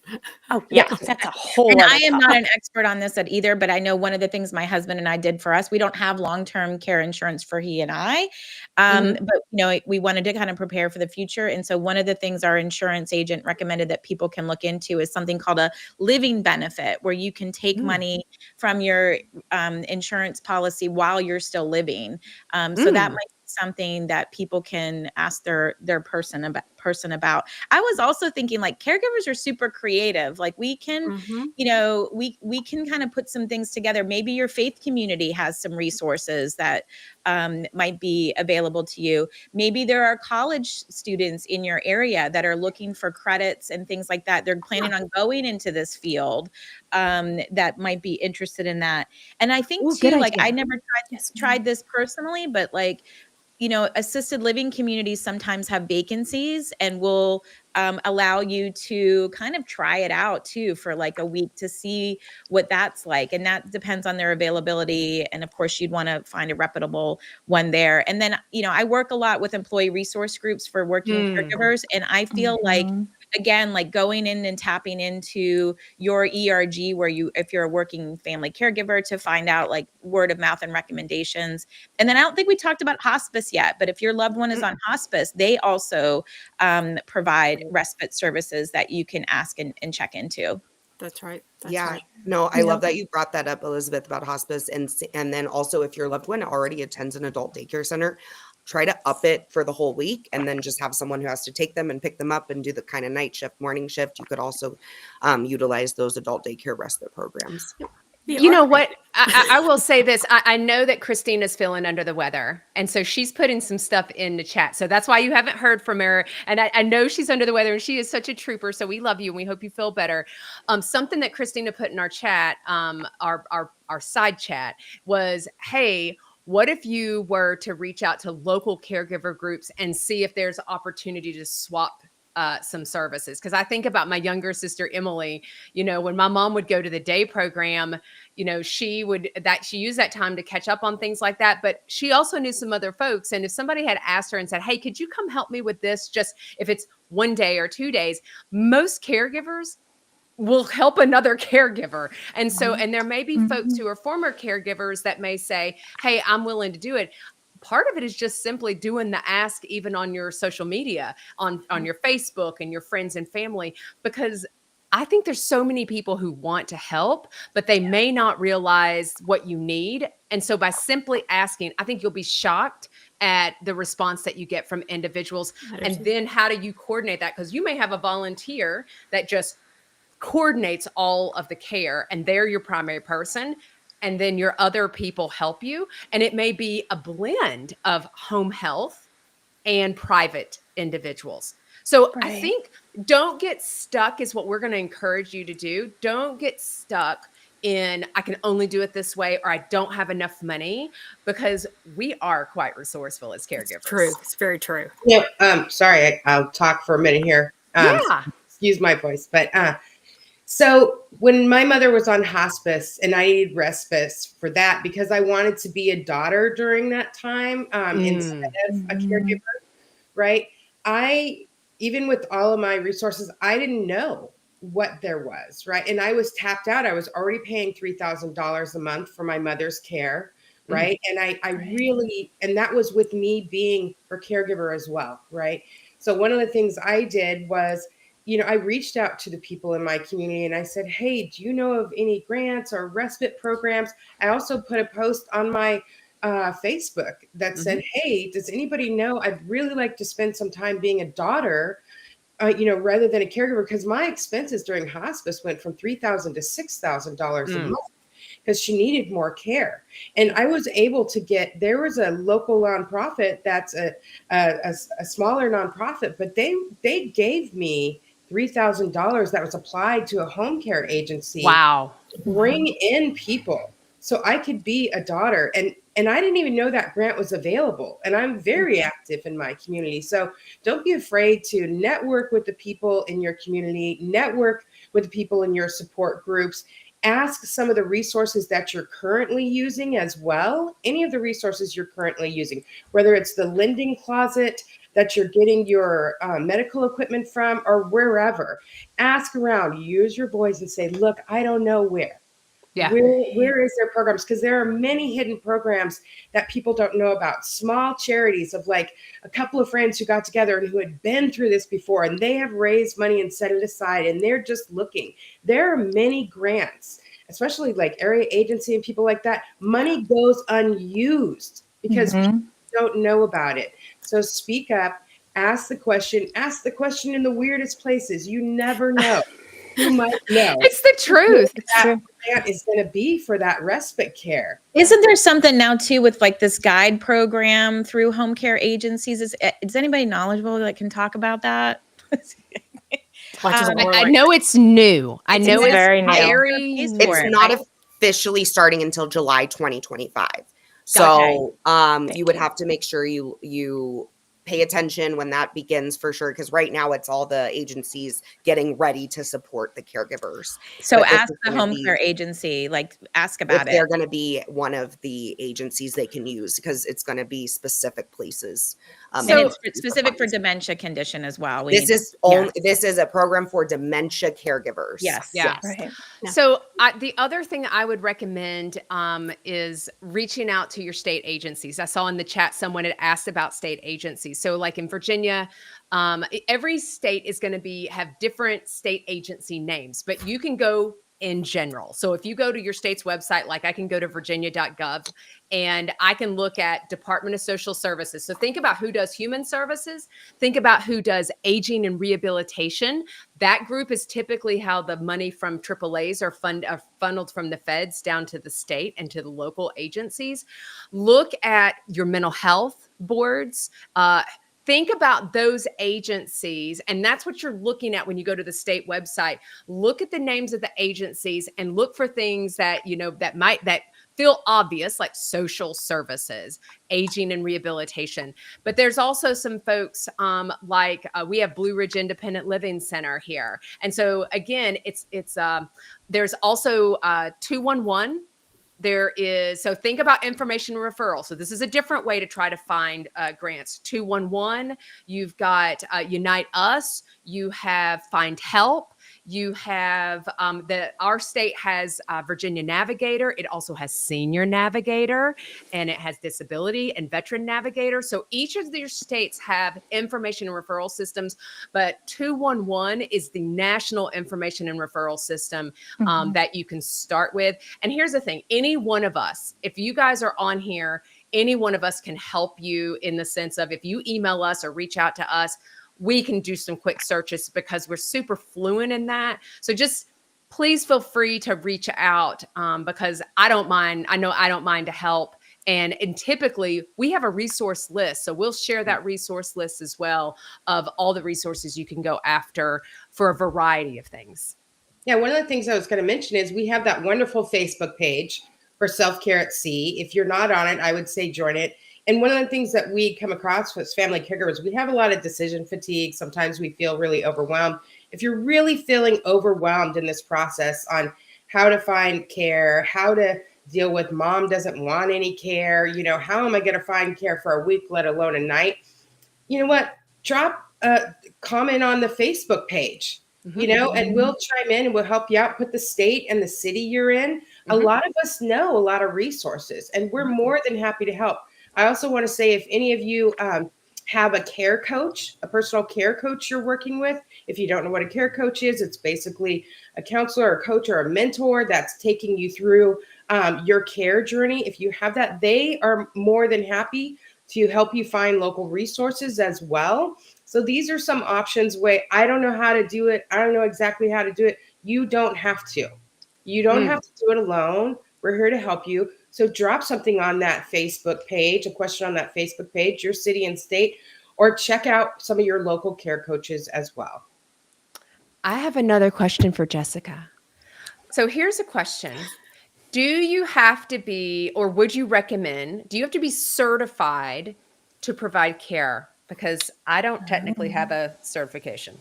Oh, yeah. That's a whole And other I am topic. not an expert on this either, but I know one of the things my husband and I did for us, we don't have long-term care insurance for he and I, but we wanted to kind of prepare for the future. And so one of the things our insurance agent recommended that people can look into is something called a living benefit, where you can take money from your insurance policy while you're still living. So that might be something that people can ask their person about. I was also thinking, like, caregivers are super creative. Like, we can, we can kind of put some things together. Maybe your faith community has some resources that might be available to you. Maybe there are college students in your area that are looking for credits and things like that. They're planning on going into this field, that might be interested in that. And I think Ooh, good too, like I idea. never Yes, ma'am. tried this personally, but like, assisted living communities sometimes have vacancies and will allow you to kind of try it out too for like a week to see what that's like. And that depends on their availability. And of course, you'd want to find a reputable one there. And then, I work a lot with employee resource groups for working caregivers. And I feel like, Mhm. again, like going in and tapping into your ERG where if you're a working family caregiver, to find out like word of mouth and recommendations. And then I don't think we talked about hospice yet, but if your loved one is on hospice, they also provide respite services that you can ask and check into. That's right. That's Yeah. right. No, I Yeah. love that you brought that up, Elizabeth, about hospice. And then also, if your loved one already attends an adult daycare center, try to up it for the whole week, and then just have someone who has to take them and pick them up and do the kind of night shift, morning shift. You could also utilize those adult daycare respite programs. You know what? I will say this. I know that Christina's feeling under the weather. And so she's putting some stuff in the chat. So that's why you haven't heard from her. And I know she's under the weather, and she is such a trooper. So we love you and we hope you feel better. Something that Christina put in our chat, our side chat, was, hey, what if you were to reach out to local caregiver groups and see if there's opportunity to swap some services? Because I think about my younger sister, Emily, when my mom would go to the day program, she used that time to catch up on things like that. But she also knew some other folks. And if somebody had asked her and said, hey, could you come help me with this? Just if it's 1 day or 2 days, most caregivers will help another caregiver. And so, and there may be folks who are former caregivers that may say, hey, I'm willing to do it. Part of it is just simply doing the ask, even on your social media, on your Facebook and your friends and family, because I think there's so many people who want to help, but they may not realize what you need. And so by simply asking, I think you'll be shocked at the response that you get from individuals. And then how do you coordinate that? Because you may have a volunteer that just coordinates all of the care, and they're your primary person. And then your other people help you. And it may be a blend of home health and private individuals. So I Right. think don't get stuck is what we're going to encourage you to do. Don't get stuck in, I can only do it this way, or I don't have enough money, because we are quite resourceful as caregivers. True. It's very true. Sorry, I'll talk for a minute here. Yeah. Excuse my voice, but so when my mother was on hospice and I needed respite for that, because I wanted to be a daughter during that time instead of a caregiver, right? Even with all of my resources, I didn't know what there was, right? And I was tapped out. I was already paying $3,000 a month for my mother's care, right? And I really, and that was with me being her caregiver as well, right? So one of the things I did was, I reached out to the people in my community and I said, hey, do you know of any grants or respite programs? I also put a post on my Facebook that said, hey, does anybody know? I'd really like to spend some time being a daughter, rather than a caregiver, because my expenses during hospice went from $3,000 to $6,000 a month because she needed more care. And I was able to there was a local nonprofit that's a smaller nonprofit, but they gave me $3,000 that was applied to a home care agency. Wow. To bring in people so I could be a daughter. And I didn't even know that grant was available. And I'm very active in my community. So don't be afraid to network with the people in your community, network with the people in your support groups. Ask some of the resources that you're currently using as well. Any of the resources you're currently using, whether it's the lending closet that you're getting your medical equipment from, or wherever. Ask around, use your voice and say, look, I don't know where. Yeah. Where is their programs? Because there are many hidden programs that people don't know about. Small charities of like a couple of friends who got together and who had been through this before, and they have raised money and set it aside, and they're just looking. There are many grants, especially like area agency and people like that. Money goes unused because people don't know about it. So speak up, ask the question in the weirdest places. You never know. who might know It's the truth. It's that true. grant is going to be for that respite care. Isn't there something now too with like this guide program through home care agencies? Is anybody knowledgeable that can talk about that? Watches Um, more I like know it's new. I It's know It's it's very new. very Pays new. for It's it, not right? officially starting until July 2025. Okay. So Thank you would you. have to make sure you pay attention when that begins for sure, because right now it's all the agencies getting ready to support the caregivers. So But this ask is the gonna home be- care agency, like ask if about it. they're going to be one of the agencies they can use, because it's going to be specific places. And So- it's specific for dementia condition as well. We This need is only this is a program for dementia caregivers. Yes. Yeah. Right. Yeah. So the other thing I would recommend is reaching out to your state agencies. I saw in the chat someone had asked about state agencies. So like in Virginia, every state is going to have different state agency names, but you can go in general. So if you go to your state's website, like I can go to virginia.gov and I can look at Department of Social Services. So think about who does human services, think about who does aging and rehabilitation. That group is typically how the money from AAAs are funneled from the feds down to the state and to the local agencies. Look at your mental health boards. Think about those agencies, and that's what you're looking at when you go to the state website. Look at the names of the agencies and look for things that that feel obvious, like social services, aging and rehabilitation. But there's also some folks we have Blue Ridge Independent Living Center here, and so again, there's also 211. So think about information referral. So this is a different way to try to find grants. 211, you've got Unite Us, you have Find Help, you have our state has Virginia Navigator. It also has Senior Navigator, and it has Disability and Veteran Navigator. So each of your states have information and referral systems, but 211 is the national information and referral system that you can start with. And here's the thing, any one of us, if you guys are on here, any one of us can help you in the sense of if you email us or reach out to us, we can do some quick searches because we're super fluent in that. So just please feel free to reach out because I don't mind. I know I don't mind to help. And typically we have a resource list. So we'll share that resource list as well of all the resources you can go after for a variety of things. Yeah, one of the things I was going to mention is we have that wonderful Facebook page for Self-Care at Sea. If you're not on it, I would say join it. And one of the things that we come across with family caregivers, we have a lot of decision fatigue. Sometimes we feel really overwhelmed. If you're really feeling overwhelmed in this process on how to find care, how to deal with mom doesn't want any care, how am I going to find care for a week, let alone a night? You know what? Drop a comment on the Facebook page. And we'll chime in and we'll help you out. Put the state and the city you're in. A lot of us know a lot of resources, and we're more than happy to help. I also want to say, if any of you have a care coach, a personal care coach you're working with, if you don't know what a care coach is, it's basically a counselor, a coach, or a mentor that's taking you through your care journey. If you have that, they are more than happy to help you find local resources as well. So these are some options where I don't know how to do it. I don't know exactly how to do it. You don't have to. You don't have to do it alone. We're here to help you. So drop something on that Facebook page, a question on that Facebook page, your city and state, or check out some of your local care coaches as well. I have another question for Jessica. So here's a question. Do you have to be, or would you recommend, do you have to be certified to provide care? Because I don't technically have a certification.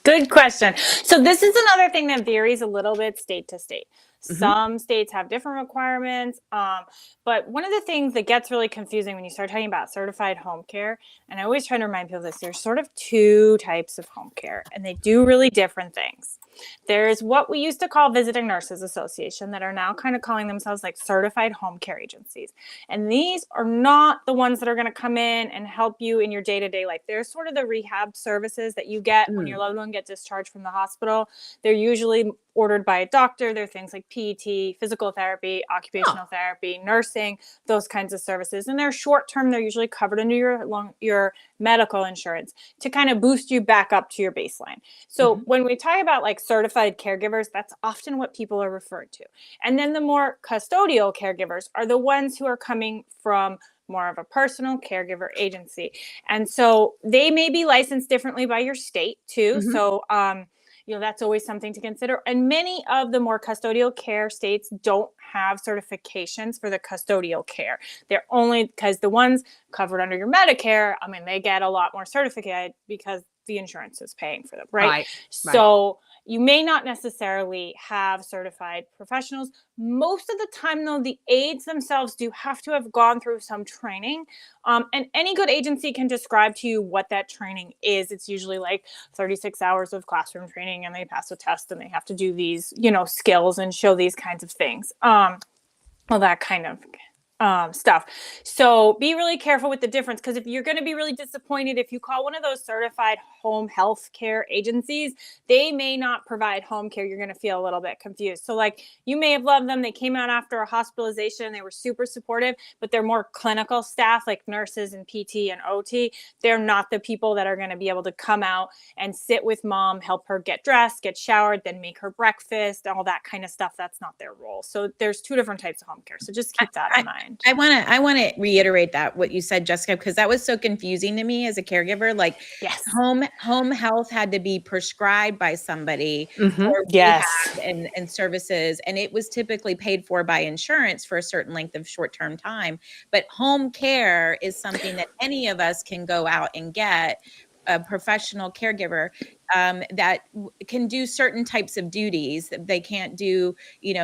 Good question. So this is another thing that varies a little bit state to state. Some states have different requirements. But one of the things that gets really confusing when you start talking about certified home care, and I always try to remind people this, there's sort of two types of home care, and they do really different things. There's what we used to call Visiting Nurses Association that are now kind of calling themselves like certified home care agencies. And these are not the ones that are going to come in and help you in your day-to-day life. They're sort of the rehab services that you get when your loved one gets discharged from the hospital. They're usually ordered by a doctor. There are things like PT, physical therapy, occupational therapy, nursing, those kinds of services. And they're short term. They're usually covered under your medical insurance to kind of boost you back up to your baseline. So when we talk about like certified caregivers, that's often what people are referred to. And then the more custodial caregivers are the ones who are coming from more of a personal caregiver agency. And so they may be licensed differently by your state too. So, that's always something to consider. And many of the more custodial care states don't have certifications for the custodial care. They're only because the ones covered under your Medicare, I mean, they get a lot more certificate because the insurance is paying for them, right? So you may not necessarily have certified professionals. Most of the time, though, the aides themselves do have to have gone through some training. And any good agency can describe to you what that training is. It's usually like 36 hours of classroom training, and they pass a test, and they have to do these, skills and show these kinds of things. All that kind of stuff. So be really careful with the difference, because if you're going to be really disappointed if you call one of those certified home health care agencies, they may not provide home care. You're going to feel a little bit confused. So like you may have loved them. They came out after a hospitalization. They were super supportive, but they're more clinical staff like nurses and PT and OT. They're not the people that are going to be able to come out and sit with mom, help her get dressed, get showered, then make her breakfast, all that kind of stuff. That's not their role. So there's two different types of home care. So just keep that in mind. I want to reiterate that what you said, Jessica, because that was so confusing to me as a caregiver. Like, home health had to be prescribed by somebody for rehab and services, and it was typically paid for by insurance for a certain length of short-term time. But home care is something that any of us can go out and get a professional caregiver that can do certain types of duties. They can't do,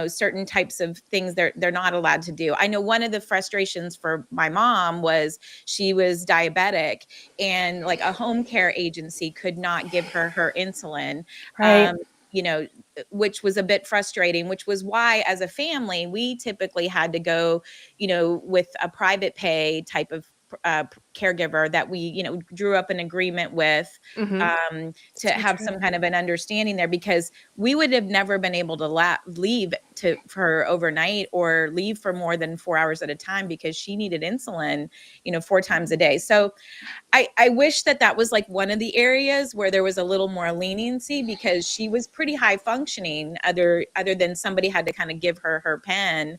certain types of things they're not allowed to do. I know one of the frustrations for my mom was she was diabetic, and like a home care agency could not give her insulin. Right. Which was a bit frustrating, which was why as a family, we typically had to go, with a private pay type of caregiver that we, drew up an agreement with to have some kind of an understanding there, because we would have never been able to leave for overnight or leave for more than 4 hours at a time, because she needed insulin, 4 times a day. So I wish that was like one of the areas where there was a little more leniency, because she was pretty high functioning, other than somebody had to kind of give her pen.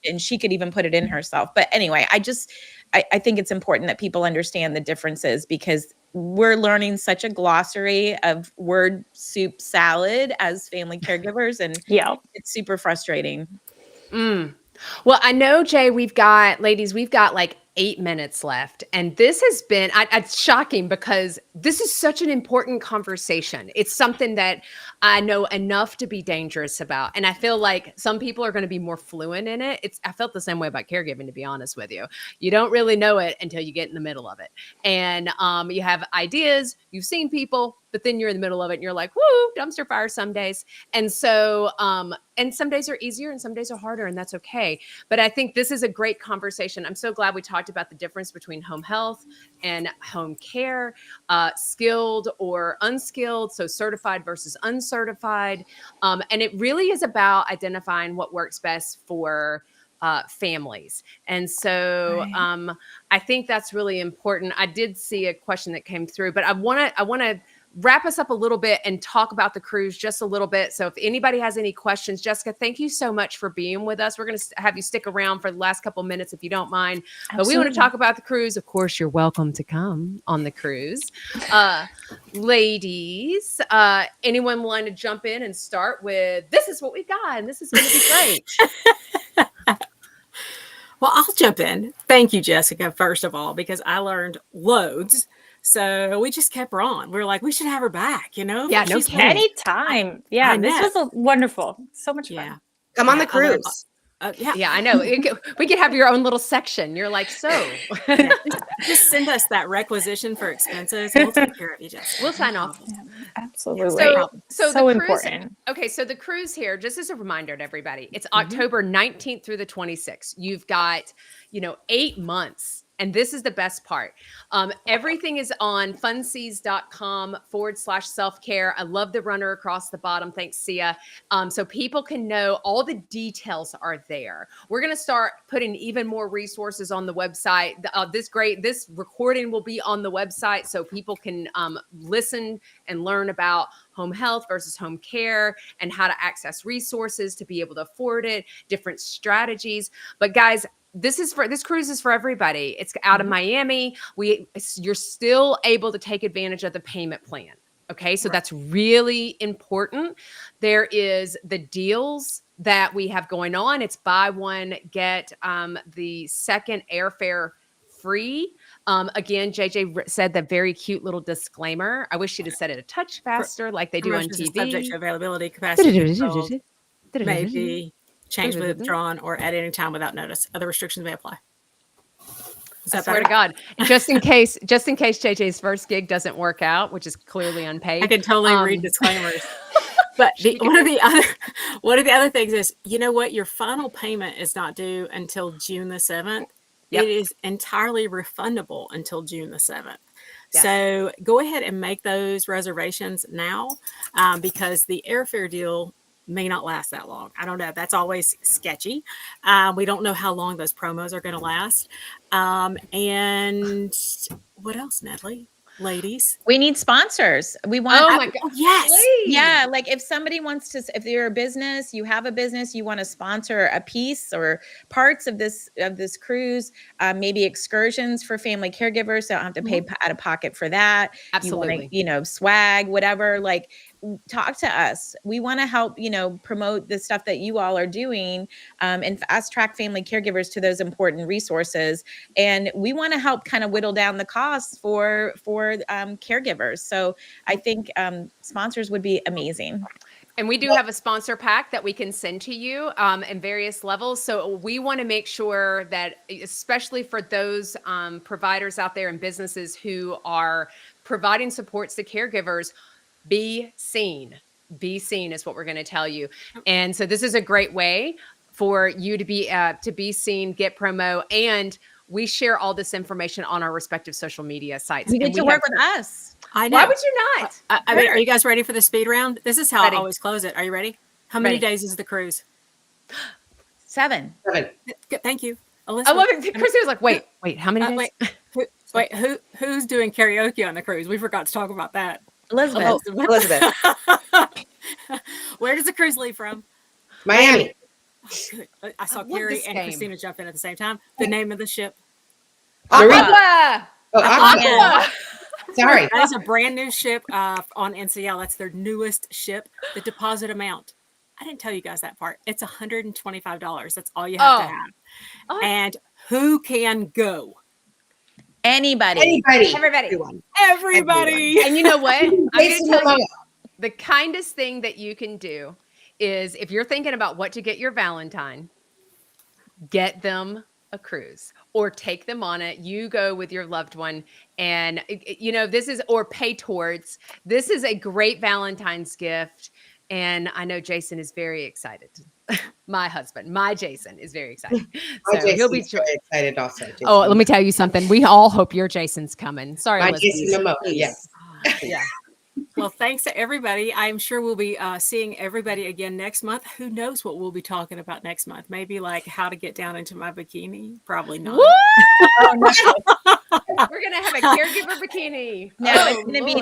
And she could even put it in herself. But anyway, I think it's important that people understand the differences, because we're learning such a glossary of word soup salad as family caregivers. And it's super frustrating. Well, I know, Jay, we've got like 8 minutes left. And this has been, it's shocking, because this is such an important conversation. It's something that I know enough to be dangerous about. And I feel like some people are going to be more fluent in it. I felt the same way about caregiving, to be honest with you. You don't really know it until you get in the middle of it. And you have ideas, you've seen people, but then you're in the middle of it and you're like, woo, dumpster fire some days. And so, and some days are easier and some days are harder, and that's okay. But I think this is a great conversation. I'm so glad we talked about the difference between home health and home care, skilled or unskilled, so certified versus uncertified. And it really is about identifying what works best for families. And so I think that's really important. I did see a question that came through, but I want to wrap us up a little bit and talk about the cruise just a little bit. So if anybody has any questions, Jessica, thank you so much for being with us. We're going to have you stick around for the last couple minutes if you don't mind. Absolutely. But we want to talk about the cruise. Of course, you're welcome to come on the cruise. Ladies, anyone want to jump in and start with, this is what we got and this is going to be great. Well, I'll jump in. Thank you, Jessica, first of all, because I learned loads. So we just kept her on. We were like, we should have her back, Yeah, no kidding. Anytime. Yeah, this was wonderful. So much fun. Come on the cruise. Yeah, I know. We could have your own little section. You're like, so. Just send us that requisition for expenses. We'll take care of you, Jessica. We'll sign off. Yeah, absolutely. So so the cruise, important. Okay, so the cruise here, just as a reminder to everybody, it's October 19th through the 26th. You've got, 8 months And this is the best part. Everything is on funseas.com/self-care. I love the runner across the bottom. Thanks, Sia. So people can know all the details are there. We're going to start putting even more resources on the website. This recording will be on the website so people can listen and learn about home health versus home care and how to access resources to be able to afford it, different strategies. But guys, this cruise is for everybody. It's out of Miami. You're still able to take advantage of the payment plan. Okay. So that's really important. There is the deals that we have going on. It's buy one, get the second airfare free. Again, JJ said the very cute little disclaimer. I wish she'd have said it a touch faster like they do on Promotions are subject TV. to availability, capacity control, may be changed, withdrawn, or at any time without notice. Other restrictions may apply. I swear to God, just in case JJ's first gig doesn't work out, which is clearly unpaid. I can totally read disclaimers. But one of the other things is, you know what? Your final payment is not due until June the 7th. Yep. It is entirely refundable until June the 7th. Yes. So go ahead and make those reservations now because the airfare deal may not last that long. I don't know. That's always sketchy. We don't know how long those promos are going to last. And what else, Natalie? Ladies, we need sponsors. We want. Oh my God! Yes, please. Yeah. Like if somebody wants to, if you're a business, you have a business, you want to sponsor a piece or parts of this cruise, maybe excursions for family caregivers, so don't have to pay out of pocket for that. Absolutely. You want to, swag, whatever. Like, talk to us. We want to help, promote the stuff that you all are doing, and fast track family caregivers to those important resources. And we want to help kind of whittle down the costs for caregivers. So I think sponsors would be amazing. And we do have a sponsor pack that we can send to you in various levels. So we want to make sure that, especially for those providers out there and businesses who are providing supports to caregivers, be seen. Be seen is what we're going to tell you. And so this is a great way for you to be seen, get promo, and we share all this information on our respective social media sites. You get to work with us. I know. Why would you not? I mean, are you guys ready for the speed round? This is how Ready. I always close it. Are you ready? How many days is the cruise? 7. Thank you, Elizabeth. I love it. Chrissy was like, wait, how many days? Who's doing karaoke on the cruise? We forgot to talk about that. Elizabeth. Elizabeth. Where does the cruise leave from? Miami. I saw Carrie and Christina jump in at the same time. The name of the ship? Aqua. Oh, Aqua. Sorry. That is a brand new ship on NCL. That's their newest ship. The deposit amount, I didn't tell you guys that part. It's $125. That's all you have to have. Oh. And who can go? Anybody. Everybody. Everybody. And you know what? I'm going to Jason tell Momoa. you, the kindest thing that you can do is if you're thinking about what to get your Valentine, get them a cruise or take them on it. You go with your loved one and, or pay towards. This is a great Valentine's gift. And I know Jason is very excited. My husband, my Jason, is very excited. So he'll be very excited also. Jason. Oh, let me tell you something. We all hope your Jason's coming. Sorry, My Elizabeth. Jason Momoa, yes. Yeah. Well, thanks to everybody. I'm sure we'll be seeing everybody again next month. Who knows what we'll be talking about next month? Maybe like how to get down into my bikini. Probably not. We're gonna have a caregiver bikini. No, Oh, it's gonna be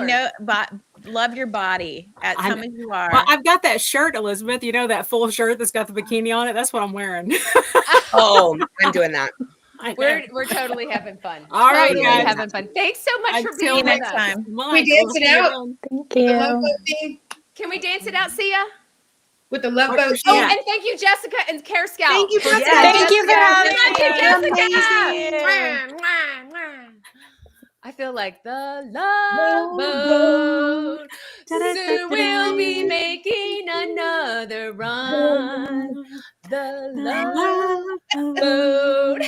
love your body as you are. Well, I've got that shirt, Elizabeth. That full shirt that's got the bikini on it. That's what I'm wearing. Oh, I'm doing that. We're totally having fun. All right, totally guys. having fun. Thanks so much for Until being next with us. time. We dance it out. Thank The Love Boat thing Can we dance it out, Sia? with the Love Boat. Oh, Yeah. and thank you, Jessica and Care Scout. Thank you, Jessica. Thank you for having Thank you, me. Jessica. Amazing. Mwah, mwah, mwah. I feel like the Love Boat. Soon we'll be making another run. The Love Boat.